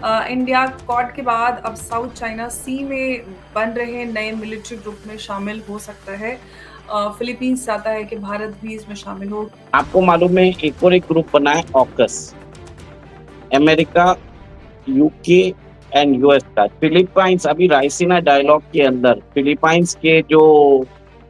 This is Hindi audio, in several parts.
इंडिया क्वाड के बाद अब साउथ चाइना सी में बन रहे नए मिलिट्री ग्रुप में शामिल हो सकता है। फिलीपींस चाहता है कि भारत भी इसमें शामिल हो। आपको मालूम है एक और एक ग्रुप बना है AUKUS, America, UK and US का। फिलीपाइंस अभी रायसीना डायलॉग के अंदर फिलीपाइंस के जो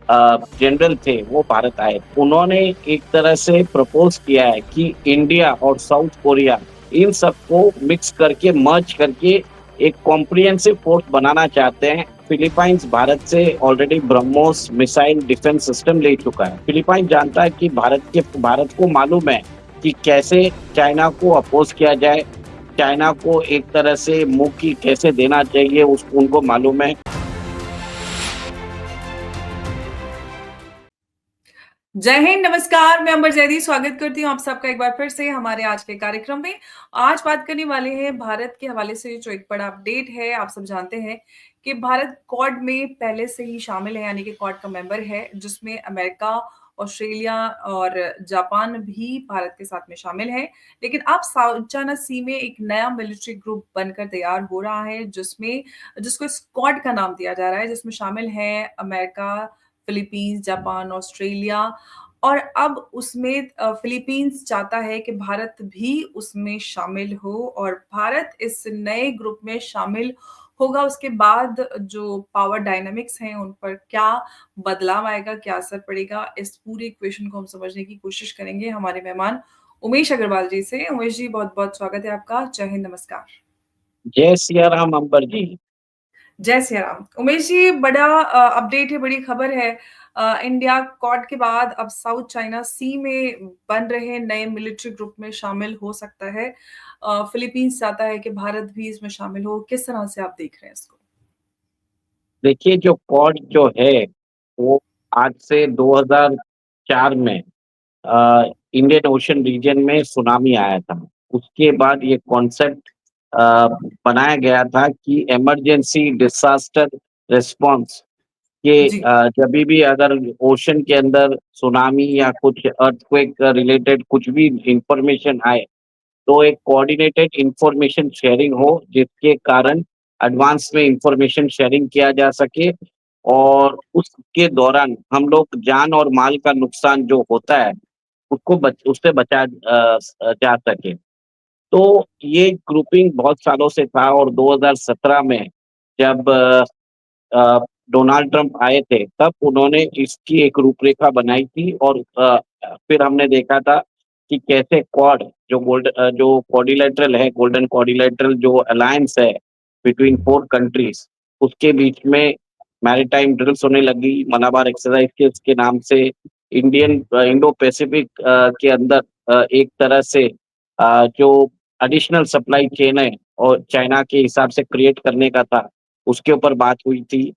जनरल थे वो भारत आए। उन्होंने एक तरह से प्रपोज किया है कि इंडिया और साउथ कोरिया इन सबको मिक्स करके मर्ज करके एक कॉम्प्रिहेंसिव फोर्स बनाना चाहते हैं। फिलीपाइंस भारत से already BrahMos missile defence system ले चुका है। फिलीपाइंस जानता है कि भारत को मालूम है कि कैसे चाइना को अपोज किया जाए, चाइना को एक तरह से मुंह की कैसे देना चाहिए, उस उनको मालूम है। जय हिंद, नमस्कार। मैं अंबर जैदी स्वागत करती हूँ आप सबका एक बार फिर से हमारे आज के कार्यक्रम में। आज बात करने वाले हैं भारत के हवाले से जो एक बड़ा अपडेट है। आप सब जानते हैं कि भारत क्वाड में पहले से ही शामिल है, यानी कि क्वाड का मेंबर है, जिसमें अमेरिका, ऑस्ट्रेलिया और जापान भी भारत के साथ में शामिल है। लेकिन अब साउथ चाइना सी में एक नया मिलिट्री ग्रुप बनकर तैयार हो रहा है, जिसको स्क्वाड का नाम दिया जा रहा है, जिसमें शामिल है अमेरिका, फिलीपींस, जापान, ऑस्ट्रेलिया। और अब उसमें फिलीपींस चाहता है कि भारत भी उसमें शामिल हो, और भारत इस नए ग्रुप में शामिल होगा। उसके बाद जो पावर डायनामिक्स हैं उन पर क्या बदलाव आएगा, क्या असर पड़ेगा, इस पूरी इक्वेशन को हम समझने की कोशिश करेंगे हमारे मेहमान उमेश अग्रवाल जी से। उमेश जी, बहुत बहुत स्वागत है आपका। जय हिंद, नमस्कार। जय सिया राम अंबर जी। जय सिया राम। उमेश जी, बड़ा अपडेट है, बड़ी खबर है। इंडिया क्वाड के बाद अब साउथ चाइना सी में बन रहे नए मिलिट्री ग्रुप में शामिल हो सकता है। फिलीपींस चाहता है कि भारत भी इसमें शामिल हो। किस तरह से आप देख रहे हैं इसको? देखिए, जो क्वाड जो है वो आज से 2004 में इंडियन ओशन रीजन में सुनामी आया था। उसके बाद ये कॉन्सेप्ट बनाया गया था कि इमरजेंसी डिसास्टर रिस्पांस के जी। जब भी अगर ओशन के अंदर सुनामी या कुछ अर्थक्वेक रिलेटेड कुछ भी इंफॉर्मेशन आए, तो एक कोऑर्डिनेटेड इंफॉर्मेशन शेयरिंग हो, जिसके कारण एडवांस में इंफॉर्मेशन शेयरिंग किया जा सके और उसके दौरान हम लोग जान और माल का नुकसान जो होता है उससे बचा जा सके। तो ये ग्रुपिंग बहुत सालों से था और 2017 में जब अ, डोनाल्ड ट्रंप आए थे तब उन्होंने इसकी एक रूपरेखा बनाई थी और फिर हमने देखा था कि कैसे क्वाड जो क्वाड्रिलेटरल है, गोल्डन क्वाड्रिलेटरल जो अलायंस है बिटवीन फोर कंट्रीज, उसके बीच में मैरीटाइम ड्रिल्स होने लगी मलाबार एक्सरसाइज के नाम से। इंडो पैसिफिक के अंदर एक तरह से जो एडिशनल सप्लाई चेन है और चाइना के हिसाब से क्रिएट करने का था, उसके ऊपर बात हुई थी।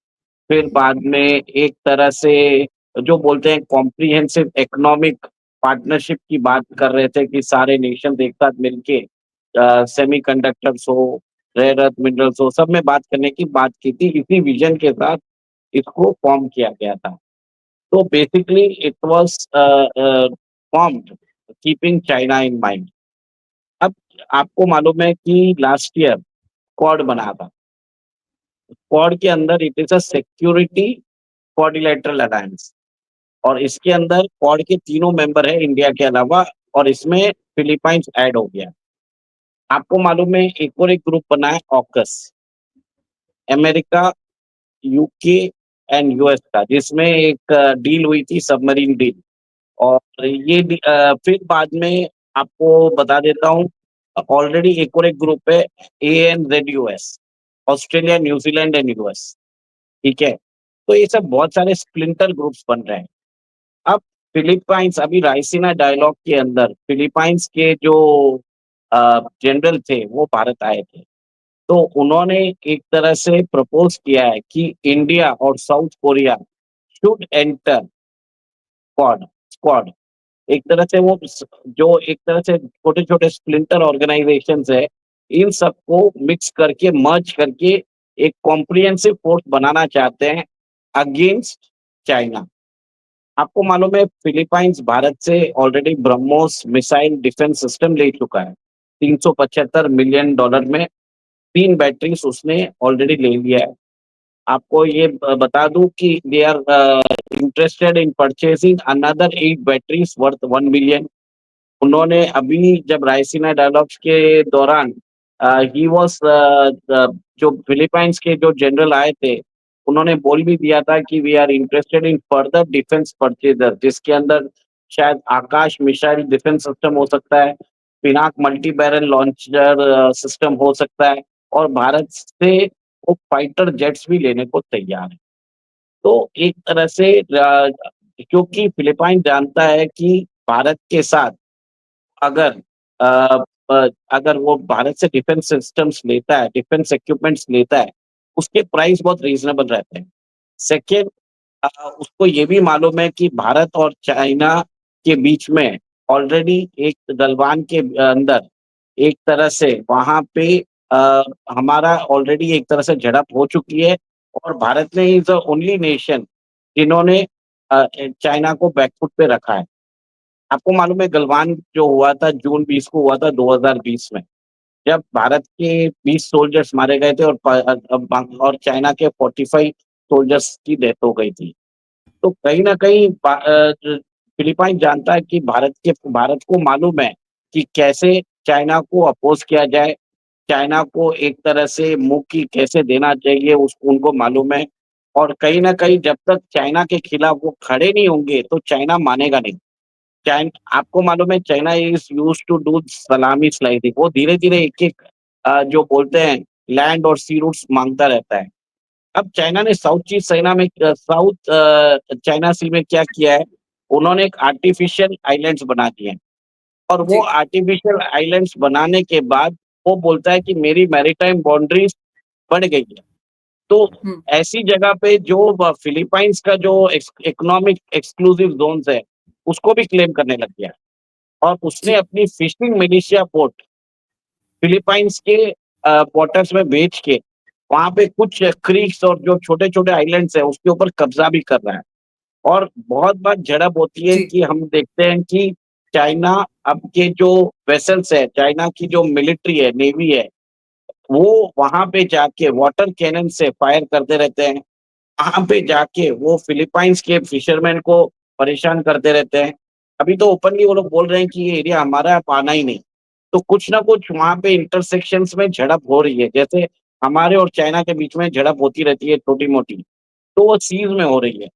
फिर बाद में एक तरह से जो बोलते हैं कॉम्प्रिहेंसिव इकोनॉमिक पार्टनरशिप की बात कर रहे थे कि सारे नेशन एक साथ मिलके सेमीकंडक्टर्स हो, रेयर अर्थ मिनरल्स हो, सब में बात करने की बात की थी। इसी विजन के साथ इसको फॉर्म किया गया था। तो basically it was formed keeping China in mind. अब आपको मालूम है कि लास्ट ईयर क्वाड बना था। क्वाड के अंदर it is a security quadrilateral alliance और इसके अंदर क्वाड के तीनों मेंबर है इंडिया के अलावा, और इसमें फिलीपाइंस ऐड हो गया। आपको मालूम है एक और एक ग्रुप बना है AUKUS, America, UK and US का, जिसमें एक डील हुई थी, सबमरीन डील। और फिर बाद में आपको बता देता हूँ, ऑलरेडी एक और एक ग्रुप है, ANZUS, Australia, New Zealand and US. ठीक है, तो ये सब बहुत सारे स्प्लिंटर ग्रुप्स बन रहे हैं। अब फिलीपाइंस अभी रायसीना डायलॉग के अंदर फिलीपाइंस के जो जनरल थे वो भारत आए थे। तो उन्होंने एक तरह से प्रपोज किया है कि इंडिया और south Korea should enter quad squad. एक तरह से जो एक तरह से छोटे छोटे स्प्लिंटर ऑर्गेनाइजेशंस है, इन सबको मिक्स करके मर्ज करके एक कॉम्प्रिहेंसिव फोर्स बनाना चाहते हैं अगेंस्ट चाइना। आपको मालूम है फिलीपाइंस भारत से already BrahMos missile defence system ले चुका है $375 मिलियन में। 3 बैटरीज़ उसने ऑलरेडी ले लिया है। आपको ये बता दूँ कि they are interested in purchasing another 8 batteries worth 1 million. उन्होंने अभी जब रायसीना डायलॉग्स के दौरान ही वाज़ जो फिलीपाइंस के जो जनरल आए थे, उन्होंने बोल भी दिया था कि we are interested in further defence purchaser, जिसके अंदर शायद आकाश मिसाइल डिफेंस सिस्टम हो सकता है, Pinaka multi barrel launcher system हो सकता है और भारत से वो फाइटर जेट्स भी लेने को तैयार है। तो एक तरह से क्योंकि फिलीपाइन जानता है कि भारत के साथ अगर अ अगर वो भारत से डिफेंस सिस्टम्स लेता है, डिफेंस इक्विपमेंट्स लेता है, उसके प्राइस बहुत रीज़नेबल रहते हैं। सेकंड, उसको ये भी मालूम है कि भारत और चाइना के बीच में ऑलरेडी एक गलवान के अंदर एक तरह से वहाँ पे अ, हमारा ऑलरेडी एक तरह से झड़प हो चुकी है और भारत ने इज़ द ओनली नेशन जिन्होंने चाइना को बैकफुट पे रखा है। आपको मालूम है गलवान जो हुआ था जून 20 को हुआ था 2020 में, जब भारत के 20 सोल्जर्स मारे गए थे और और चाइना के 45 सोल्जर्स की डेथ हो गई थी। तो कहीं न कहीं फिलीपाइन जानता है कि भारत को मालूम है कि कैसे चाइना को अपोज़ किया जाए, चाइना को एक तरह से मुँह की कैसे देना चाहिए उसको उनको मालूम है और कहीं न कहीं जब तक चाइना के खिलाफ वो खड़े नहीं होंगे, तो चाइना मानेगा नहीं। आपको मालूम है China is used to do salami sliding, वो धीरे-धीरे एक-एक जो बोलते हैं लैंड और सी रूट्स माँगता रहता है। अब चाइना ने साउथ चाइना सी में क्या किया है, उन्होंने एक आर्टिफ़िशियल आइलैंड्स बना दिए हैं और वो जी। आर्टिफ़िशियल आइलैंड्स बनाने के बाद वो बोलता है कि मेरी मैरीटाइम बाउंड्रीज़ बढ़ गई है। तो हुँ, ऐसी जगह पे जो फिलीपाइंस का जो इकोनॉमिक एक्सक्लूसिव ज़ोन्स है, उसको भी क्लेम करने लग गया है और उसने जी, अपनी फिशिंग मिलिशिया बोट फिलीपाइंस के वाटर्स में भेज के, वहाँ पे कुछ क्रीक्स और जो छोटे-छोटे आइलैंड्स हैं, उसके ऊपर कब्ज़ा भी कर रहा है। और बहुत बार झड़प होती है जी, कि हम देखते हैं कि चाइना अब के जो वेसल्स है, चाइना की जो मिलिट्री है, नेवी है, वो वहाँ पे जाके वाटर कैनन से फायर करते रहते हैं। वहाँ पे जाके वो फिलीपाइंस के फिशरमैन को परेशान करते रहते हैं। अभी तो ओपनली वो लोग बोल रहे हैं कि ये एरिया हमारा है, आप आना ही नहीं। तो कुछ ना कुछ वहाँ पे इंटरसेक्शंस में झड़प हो रही है। जैसे हमारे और चाइना के बीच में झड़प होती रहती है छोटी-मोटी, तो वो सीज़ में हो रही है।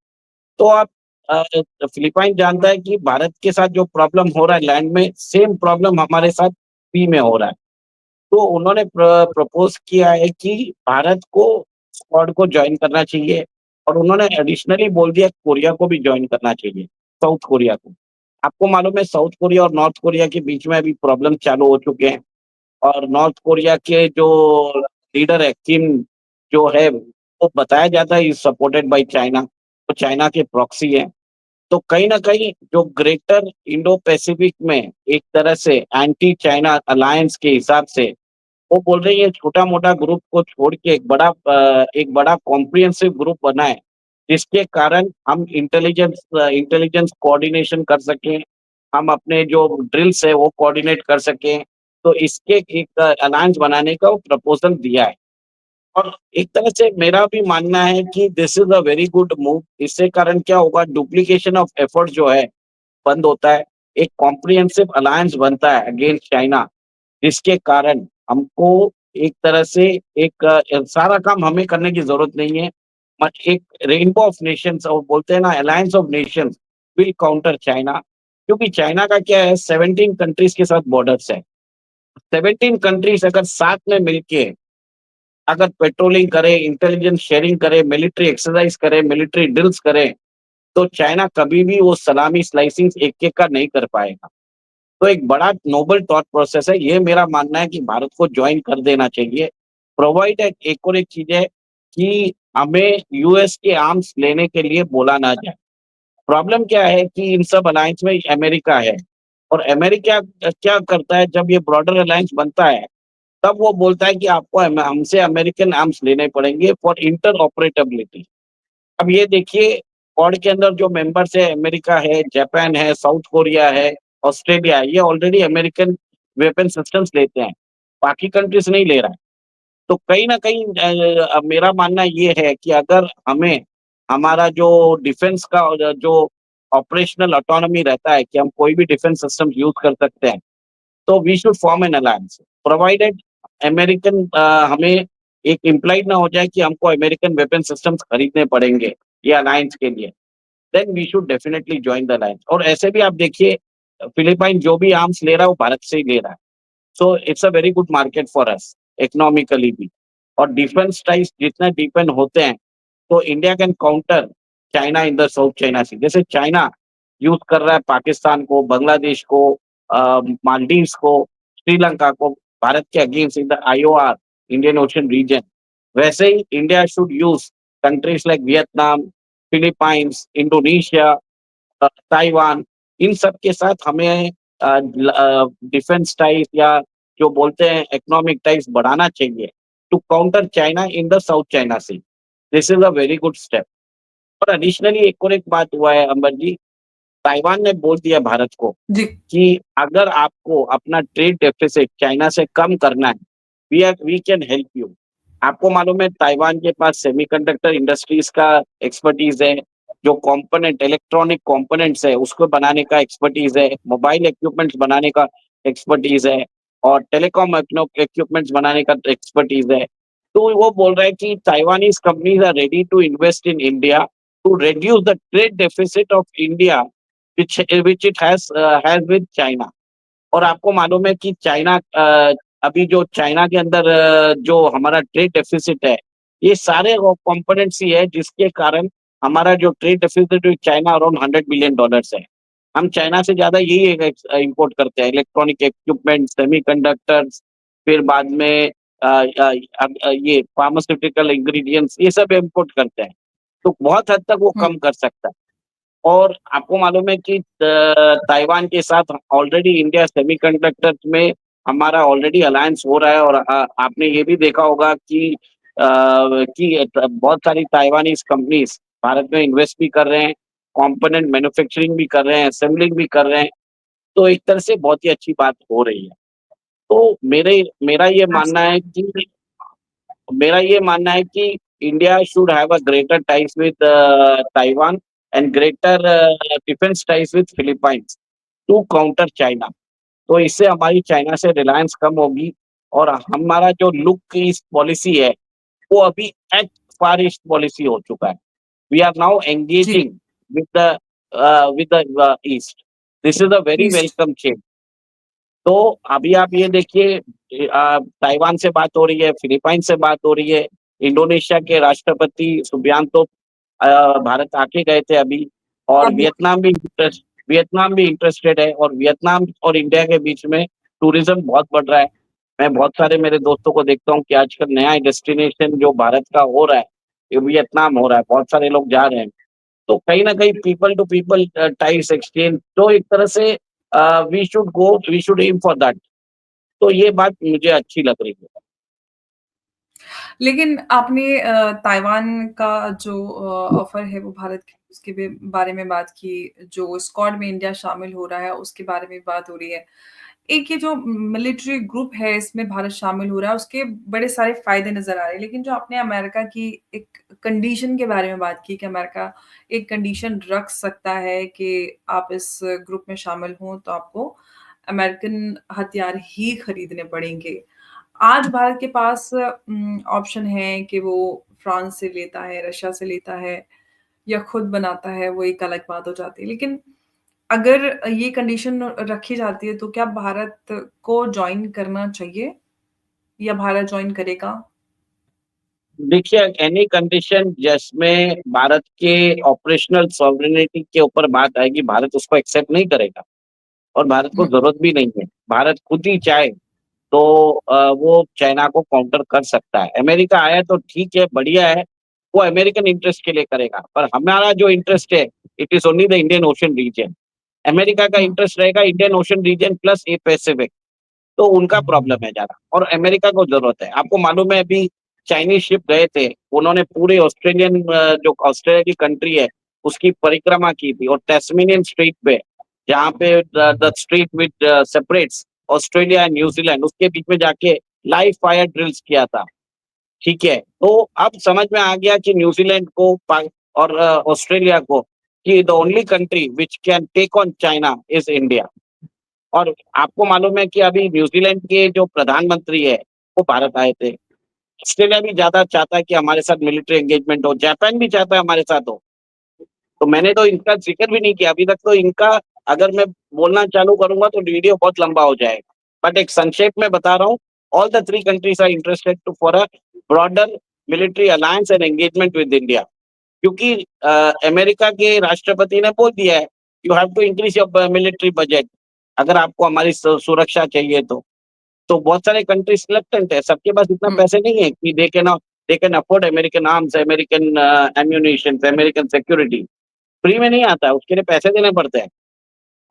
तो आप फिलीपाइन जानता है कि भारत के साथ जो प्रॉब्लम हो रहा है लैंड में, सेम प्रॉब्लम हमारे साथ सी में हो रहा है। तो उन्होंने प्रपोज़ किया है कि भारत को क्वाड को जॉइन करना चाहिए और उन्होंने एडिशनली बोल दिया कोरिया को भी जॉइन करना चाहिए, साउथ कोरिया को। आपको मालूम है साउथ कोरिया और नॉर्थ कोरिया के बीच में अभी प्रॉब्लम चालू हो चुके हैं और नॉर्थ कोरिया के जो लीडर है किम जो है, वो बताया जाता है इज़ सपोर्टेड बाय चाइना, वो चाइना के प्रॉक्सी है। तो कहीं न कहीं जो ग्रेटर इंडो पैसिफिक में एक तरह से एंटी चाइना अलायंस के हिसाब से वो बोल रही है छोटा-मोटा ग्रुप को छोड़ के एक बड़ा कॉम्प्रिहेंसिव ग्रुप बनाएँ, जिसके कारण हम इंटेलिजेंस कोऑर्डिनेशन कर सकें, हम अपने जो ड्रिल्स है वो कोऑर्डिनेट कर सकें। तो इसके एक अलायंस बनाने का वो प्रपोज़ल दिया है। और एक तरह से मेरा भी मानना है कि this is a very good move. इससे कारण क्या होगा डुप्लीकेशन ऑफ एफर्ट जो है, बंद होता है। एक कॉम्प्रिहेंसिव अलायंस बनता है अगेंस्ट चाइना। जिसके कारण हमको एक तरह से सारा काम हमें करने की ज़रूरत नहीं है, बट एक रेनबो ऑफ नेशंस और बोलते हैं ना alliance of Nations will counter China क्योंकि चाइना का क्या है 17 कंट्रीज़ के साथ बॉर्डर्स है। 17 कंट्रीज़ अगर साथ में मिलके अगर पेट्रोलिंग करे, इंटेलिजेंस शेयरिंग करे, मिलिट्री एक्सरसाइज़ करे, मिलिट्री ड्रिल्स करे, तो चाइना कभी भी वो सलामी स्लाइसिंग एक-एक का नहीं कर पाएगा। तो एक बड़ा नोबल थॉट प्रोसेस है। ये मेरा मानना है कि भारत को जॉइन कर देना चाहिए। प्रोवाइडेड एक और एक चीज़ है कि हमें यूएस के आर्म्स लेने के लिए बोला ना जाए। प्रॉब्लम क्या है कि इन सब अलायंस में अमेरिका है और अमेरिका क्या करता है जब ये ब्रॉडर अलायंस बनता है, तब वो बोलता है कि आपको हमसे अमेरिकन आर्म्स लेने पड़ेंगे फॉर इंटरऑपरेटेबिलिटी। अब ये देखिए क्वाड के अंदर जो मेंबर्स है अमेरिका है, जापान है, साउथ कोरिया है, ऑस्ट्रेलिया है, ये ऑलरेडी अमेरिकन वेपन सिस्टम्स लेते हैं। बाकी कंट्रीज़ नहीं ले रहा है। तो कहीं न कहीं मेरा मानना ये है कि अगर हमें हमारा जो डिफेंस का जो ऑपरेशनल ऑटोनॉमी रहता है कि हम कोई भी डिफेंस सिस्टम यूज़ कर सकते हैं, तो we should form an alliance provided American हमें एक इम्प्लाइड ना हो जाए कि हमको अमेरिकन वेपन सिस्टम्स खरीदने पड़ेंगे ये अलायंस के लिए, then we should definitely join the alliance. और ऐसे भी आप देखिए फिलिपाइन जो भी आर्म्स ले रहा है वो भारत से ही ले रहा है। So it's a very good market for us economically भी। और डिफेंस टाइज जितने डिपेंड होते हैं तो India can counter China in the South China Sea. जैसे चाइना यूज कर रहा है पाकिस्तान को, बांग्लादेश को, मालदीव्स को, श्रीलंका को भारत के against in the IOR Indian Ocean region, वैसे ही India should use countries like Vietnam, Philippines, Indonesia, Taiwan, इन सब के साथ हमें डिफेंस टाइज या जो बोलते हैं इकोनॉमिक टाइज बढ़ाना चाहिए to counter China in the South China Sea. This is a very good step. और एडिशनली एक और एक बात हुआ है अंबर जी, ताइवान ने बोल दिया भारत को जी। कि अगर आपको अपना ट्रेड डेफिसिट चाइना से कम करना है, वी कैन हेल्प यू। आपको मालूम है ताइवान के पास सेमीकंडक्टर इंडस्ट्रीज का एक्सपर्टीज है, जो कंपोनेंट इलेक्ट्रॉनिक कंपोनेंट्स है उसको बनाने का एक्सपर्टीज है, मोबाइल इक्विपमेंट्स बनाने का एक्सपर्टीज है, और टेलीकॉम इक्विपमेंट्स बनाने का एक्सपर्टीज है। तो वो बोल रहे हैं कि Taiwanese companies are ready to invest in India to reduce the trade deficit of India which it has with China। और आपको मालूम है कि चाइना अभी जो चाइना के अंदर जो हमारा ट्रेड डेफिसिट है, ये सारे वो कंपोनेंट्स ही है जिसके कारण हमारा जो trade deficit with China around $100 billion है। हम चाइना से ज्यादा यही इंपोर्ट करते हैं, इलेक्ट्रॉनिक इक्विपमेंट, सेमीकंडक्टर्स, फिर बाद में ये फार्मास्यूटिकल इंग्रेडिएंट्स, ये सब इंपोर्ट करते हैं। तो बहुत हद तक वो हुँ। कम कर सकता है। और आपको मालूम है कि ताइवान के साथ ऑलरेडी इंडिया सेमीकंडक्टर्स में हमारा ऑलरेडी अलायंस हो रहा है। और आपने ये भी देखा होगा कि बहुत सारी ताइवानीज़ कंपनीज़ भारत में इन्वेस्ट भी कर रहे हैं, कंपोनेंट मैन्युफैक्चरिंग भी कर रहे हैं, असेंबलिंग भी कर रहे हैं। तो एक तरह से बहुत ही अच्छी बात हो रही है। तो मेरा ये मानना है कि India should have a greater ties with Taiwan and greater defense ties with Philippines to counter China। तो इससे हमारी चाइना से रिलायंस कम होगी। और हमारा जो लुक ईस्ट पॉलिसी है वो अभी एक्ट फार ईस्ट पॉलिसी हो चुका है। वी आर नाउ जी। Engaging with the East. This is a very east. Welcome change. तो अभी आप ये देखिए ताइवान से बात हो रही है, फिलीपाइन से बात हो रही है, इंडोनेशिया के राष्ट्रपति सुबियांतो भारत आके गए थे अभी। और अभी। वियतनाम भी इंटरेस्टेड है। और वियतनाम और इंडिया के बीच में टूरिज्म बहुत बढ़ रहा है। मैं बहुत सारे मेरे दोस्तों को देखता हूँ कि आजकल नया डेस्टिनेशन जो भारत का हो रहा है, ये वियतनाम हो रहा है, बहुत सारे लोग जा रहे हैं। तो कहीं न कहीं people to people ties exchange, तो एक तरह से we should aim for that. तो ये बात मुझे अच्छी लग रही है। लेकिन आपने ताइवान का जो ऑफ़र है वो भारत के उसके बारे में बात की, जो स्क्वाड में इंडिया शामिल हो रहा है उसके बारे में बात हो रही है। एक ये जो मिलिट्री ग्रुप है इसमें भारत शामिल हो रहा है उसके बड़े सारे फ़ायदे नज़र आ रहे हैं। लेकिन जो आपने अमेरिका की एक कंडीशन के बारे में बात की कि अमेरिका एक कंडीशन रख सकता है कि आप इस ग्रुप में शामिल हों तो आपको अमेरिकन हथियार ही खरीदने पड़ेंगे। आज भारत के पास ऑप्शन है कि वो फ्रांस से लेता है, रशिया से लेता है या खुद बनाता है, वो एक अलग बात हो जाती है। लेकिन अगर ये कंडीशन रखी जाती है, तो क्या भारत को जॉइन करना चाहिए या भारत जॉइन करेगा? देखिए एनी कंडीशन जिसमें भारत के ऑपरेशनल सॉवरेनिटी के ऊपर बात आएगी, भारत उसको एक्सेप्ट नहीं करेगा। और भारत को हुँ। ज़रूरत भी नहीं है। भारत खुद ही चाहे तो वो चाइना को काउंटर कर सकता है। अमेरिका आया तो ठीक है, बढ़िया है, वो अमेरिकन इंटरेस्ट के लिए करेगा। पर हमारा जो इंटरेस्ट है, it is only the Indian Ocean region. America का हुँ। इंटरेस्ट रहेगा Indian Ocean region plus a Pacific. तो उनका प्रॉब्लम है ज़्यादा। और अमेरिका को ज़रूरत है। आपको मालूम है अभी चाइनीज़ शिप गए थे, उन्होंने पूरे जो ऑस्ट्रेलिया की कंट्री है, उसकी परिक्रमा की थी। और टैस्मेनियन स्ट्रेट पे, जहाँ पे the straight separates Australia and New Zealand, उसके बीच में जाके लाइव फायर ड्रिल्स किया था। ठीक है? तो अब समझ में आ गया कि न्यूज़ीलैंड को और ऑस्ट्रेलिया को कि the only country which can take on China is India. और आपको मालूम है कि अभी न्यूज़ीलैंड के जो प्रधानमंत्री है, वो भारत आए थे। ऑस्ट्रेलिया भी ज़्यादा चाहता है कि हमारे साथ मिलिट्री एंगेजमेंट हो, जापान भी चाहता है हमारे साथ हो। तो मैंने तो इनका ज़िक्र भी नहीं किया अभी तक, तो इनका अगर मैं बोलना चालू करूँगा तो वीडियो बहुत लंबा हो जाएगा। बट एक संक्षेप में बता रहा हूँ, all the 3 countries are interested to for a broader military alliance and engagement with India. क्योंकि अमेरिका के राष्ट्रपति ने बोल दिया है, you have to increase your military budget, अगर आपको हमारी सुरक्षा चाहिए तो। तो बहुत सारे कंट्रीज़ रिलक्टेंट है, सबके पास इतना हुँ, पैसे नहीं है कि they can afford American arms, American ammunitions, American security. Free में नहीं आता है, उसके लिए पैसे देने पड़ते हैं।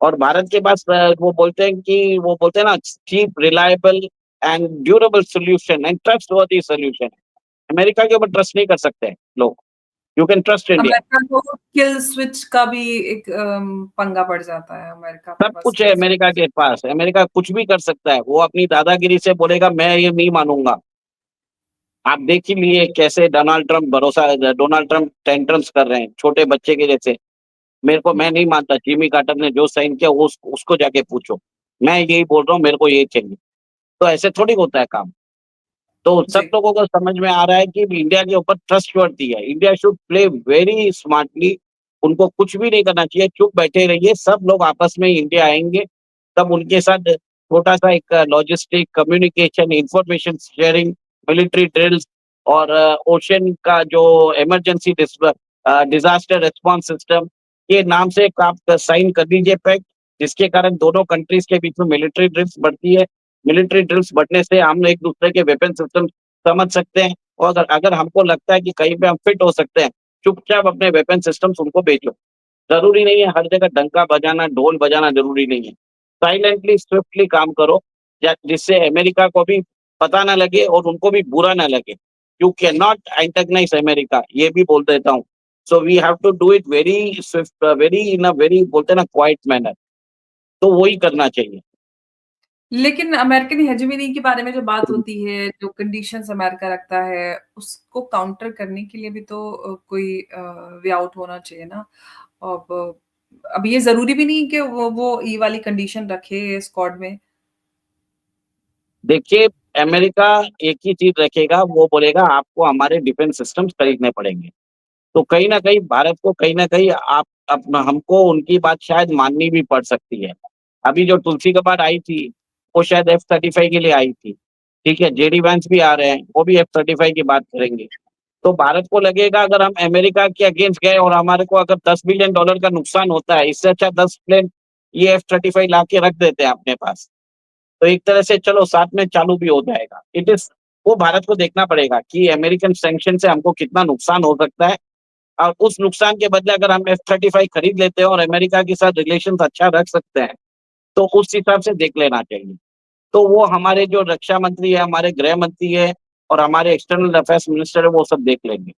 और भारत के पास वो बोलते हैं ना cheap, reliable and durable solution and trustworthy solution. America के ऊपर ट्रस्ट नहीं कर सकते हैं लोग। You can trust India. America को किल स्विच का भी एक पंगा पड़ जाता है अमेरिका के सब पास कुछ है किल अमेरिका स्विच। के पास, अमेरिका कुछ भी कर सकता है। वो अपनी दादागिरी से बोलेगा मैं ये नहीं मानूँगा। आप देख ही लिए कैसे डोनाल्ड ट्रम्प टेंट्रम्स कर रहे हैं, छोटे बच्चे के जैसे। मैं हुँ, नहीं मानता, जिमी कार्टर ने जो साइन किया वो उसको जाके पूछो। मैं यही बोल रहा हूँ, मेरे को यही चाहिए। तो ऐसे थोड़ी होता है काम। तो सब जी। लोगों को समझ में आ रहा है कि इंडिया के ऊपर ट्रस्टवर्थी है। India should play very smartly. उनको कुछ भी नहीं करना चाहिए, चुप बैठे रहिए। सब लोग आपस में इंडिया आएँगे, तब उनके साथ छोटा-सा एक logistic, communication, information sharing, military drills और ओशन का जो डिज़ास्टर रिस्पॉन्स सिस्टम के नाम से एक आप साइन कर दीजिए पैक्ट, जिसके कारण दोनों कंट्रीज़ के बीच में मिलिट्री ड्रिल्स बढ़ती है। मिलिट्री ड्रिल्स बढ़ने से हम एक-दूसरे के वेपन सिस्टम समझ सकते हैं और अगर अगर हमको लगता है कि कहीं पे हम फिट हो सकते हैं, चुपचाप अपने वेपन सिस्टम्स उनको बेचो। ज़रूरी नहीं है हर जगह डंका बजाना, ढोल बजाना ज़रूरी नहीं है। साइलेंटली, स्विफ्टली काम करो जिससे अमेरिका को भी पता ना लगे और उनको भी बुरा ना लगे। You can not antagonise America, ये भी बोल देता हूँ। So we have to do it very swift, very in a very बोलते हैं ना क्वाइट मैनर, तो वही करना चाहिए। लेकिन अमेरिकन हेजेमनी के बारे में जो बात होती है, जो कंडीशंस अमेरिका रखता है, उसको काउंटर करने के लिए भी तो कोई वे आउट होना चाहिए ना। अब अब ये ज़रूरी भी नहीं कि वो ये वाली कंडीशन रखे स्क्वाड में। देखिए, अमेरिका एक ही चीज़ रखेगा, वो बोलेगा आपको हमारे डिफेंस सिस्टम्स खरीदने पड़ेंगे। तो कहीं न कहीं भारत को कहीं न कहीं आप अपना हमको उनकी बात शायद माननी भी पड़ सकती है। अभी जो तुलसी गाबर्ट आई थी, वो शायद F-35 के लिए आई थी। ठीक है, जेडी वेंस भी आ रहे हैं, वो भी F-35 की बात करेंगे। तो भारत को लगेगा अगर हम अमेरिका के अगेंस्ट गए और हमारे को अगर $10 बिलियन का नुकसान होता है, इससे अच्छा 10 प्लेन ये F-35 लाके रख देते हैं अपने पास। तो एक तरह से चलो साथ में चालू भी हो जाएगा। वो भारत को देखना पड़ेगा कि अमेरिकन सैंक्शन से हमको कितना नुकसान हो सकता है और उस नुकसान के बदले अगर हम F-35 खरीद लेते हैं और अमेरिका के साथ रिलेशंस अच्छा रख सकते हैं, तो उस हिसाब से देख लेना चाहिए। तो वो हमारे जो रक्षा मंत्री है, हमारे गृह मंत्री है और हमारे एक्सटर्नल अफेयर्स मिनिस्टर है, वो सब देख लेंगे।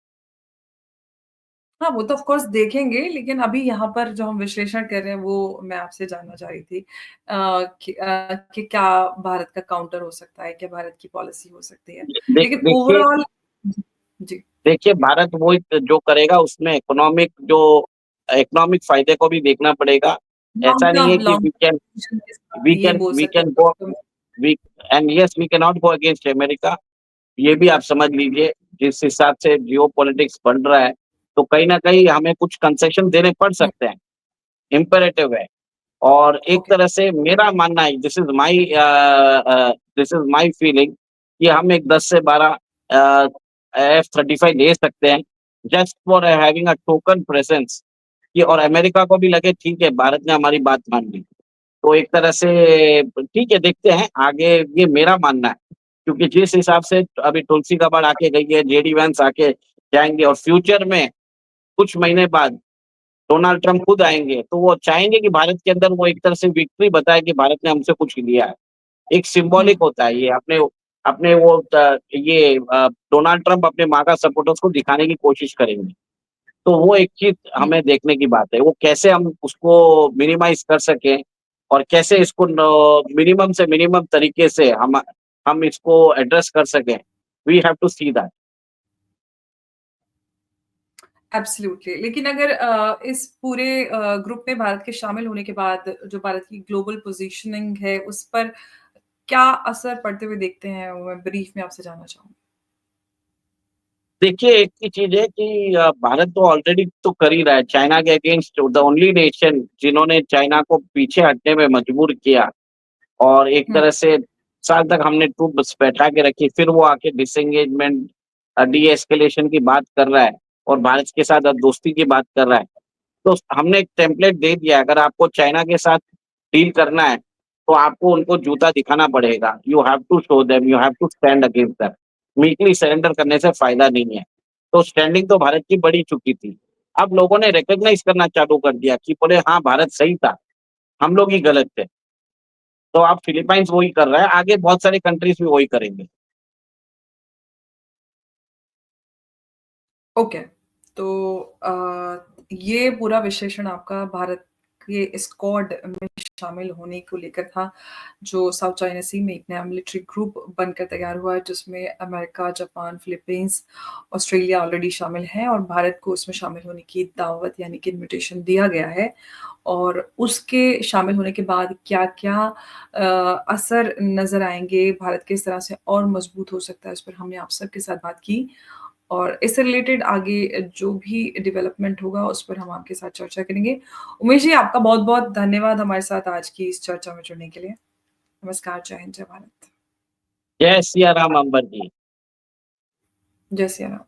हाँ, वो तो ऑफ़ कोर्स देखेंगे, लेकिन अभी यहाँ पर जो हम विश्लेषण कर रहे हैं, वो मैं आपसे जानना चाह रही थी कि क्या भारत का काउंटर हो सकता है? क्या भारत की पॉलिसी हो सकती है? लेकिन देखिए ओवरऑल जी, देखिए भारत वही जो करेगा उसमें इकोनॉमिक फ़ायदे को भी देखना पड़ेगा। ऐसा नहीं है कि लॉन्ग टर्म के साथ वी ये कैन बोल वी सकते कैन हैं गो तो we and yes we can not go against America. ये भी आप समझ लीजिए, जिस हिसाब से जियोपॉलिटिक्स बन रहा है, तो कहीं न कहीं हमें कुछ कंसेशन देने पड़ हुँ, सकते हैं, इम्पेरेटिव है। और एक ओके, तरह से मेरा मानना है दिस इज़ माय फीलिंग कि हम एक 10 से 12 अ, F-35 ले सकते हैं, just for having a token presence कि और अमेरिका को भी लगे ठीक है, भारत ने हमारी बात मान ली। तो एक तरह से ठीक है, देखते हैं आगे, ये मेरा मानना है। क्योंकि जिस हिसाब से अभी तुलसी गाबर्ट आके गई है, जेडी वेंस आके जाएँगे और फ्यूचर में कुछ महीने बाद डोनाल्ड ट्रम्प खुद आएँगे, तो वो चाहेंगे कि भारत के अंदर वो एक तरह से विक्ट्री बताए कि भारत ने हमसे कुछ लिया है। एक हुँ, सिम्बॉलिक होता है ये अपने अपने वो डोनाल्ड ट्रम्प अपने मागा सपोर्टर्स को दिखाने की कोशिश करेंगे। तो वो एक चीज़ हुँ। हमें देखने की बात है। वो कैसे हम उसको मिनिमाइज़ कर सकें और कैसे इसको मिनिमम से मिनिमम तरीके से हम इसको एड्रेस कर सकें, we have to see that. Absolutely. लेकिन अगर इस पूरे ग्रुप में भारत के शामिल होने के बाद जो भारत की ग्लोबल पोज़ीशनिंग है, उस पर क्या असर पड़ते हुए देखते हैं? वो मैं ब्रीफ में आपसे जानना चाहूँगी। देखिए, एक ही चीज़ है कि भारत तो ऑलरेडी तो कर ही रहा है। चाइना के अगेंस्ट द ओनली नेशन जिन्होंने चाइना को पीछे हटने में मजबूर किया और एक हुँ, तरह से साल तक हमने ट्रूप्स बैठा के रखी, फिर वो आके डिसएंगेजमेंट डी-एस्केलेशन की बात कर रहा है और भारत के साथ दोस्ती की बात कर रहा है। तो हमने एक टेम्पलेट दे दिया है, अगर आपको चाइना के साथ डील करना है, तो आपको उनको जूता दिखाना पड़ेगा। You have to show them, you have to stand against them. Meekly surrender करने से फ़ायदा नहीं है। तो स्टैंडिंग तो भारत की बढ़ ही चुकी थी। अब लोगों ने रिकॉग्नाइज़ करना चालू कर दिया कि बोले हाँ, भारत सही था, हम लोग ही गलत थे। तो अब फिलीपाइंस वही कर रहा है, आगे बहुत सारी कंट्रीज़ भी वही करेंगे। ओके। तो ये पूरा विश्लेषण आपका भारत के स्क्वाड में शामिल होने को लेकर था, जो साउथ चाइना सी में एक नया मिलिट्री ग्रुप बनकर तैयार हुआ है, जिसमें America, Japan, Philippines, Australia already शामिल हैं और भारत को उसमें शामिल होने की दावत यानी कि इन्विटेशन दिया गया है। और उसके शामिल होने के बाद क्या-क्या असर नज़र आएँगे, भारत किस तरह से और मज़बूत हो सकता है, इस पर हमने आप सबके साथ बात की। और इससे रिलेटेड आगे जो भी डेवलपमेंट होगा, उस पर हम आपके साथ चर्चा करेंगे। उमेश जी, आपका बहुत-बहुत धन्यवाद हमारे साथ आज की इस चर्चा में जुड़ने के लिए। नमस्कार, जय हिंद, जय भारत। जय सिया राम, अंबर जी। जय सिया राम।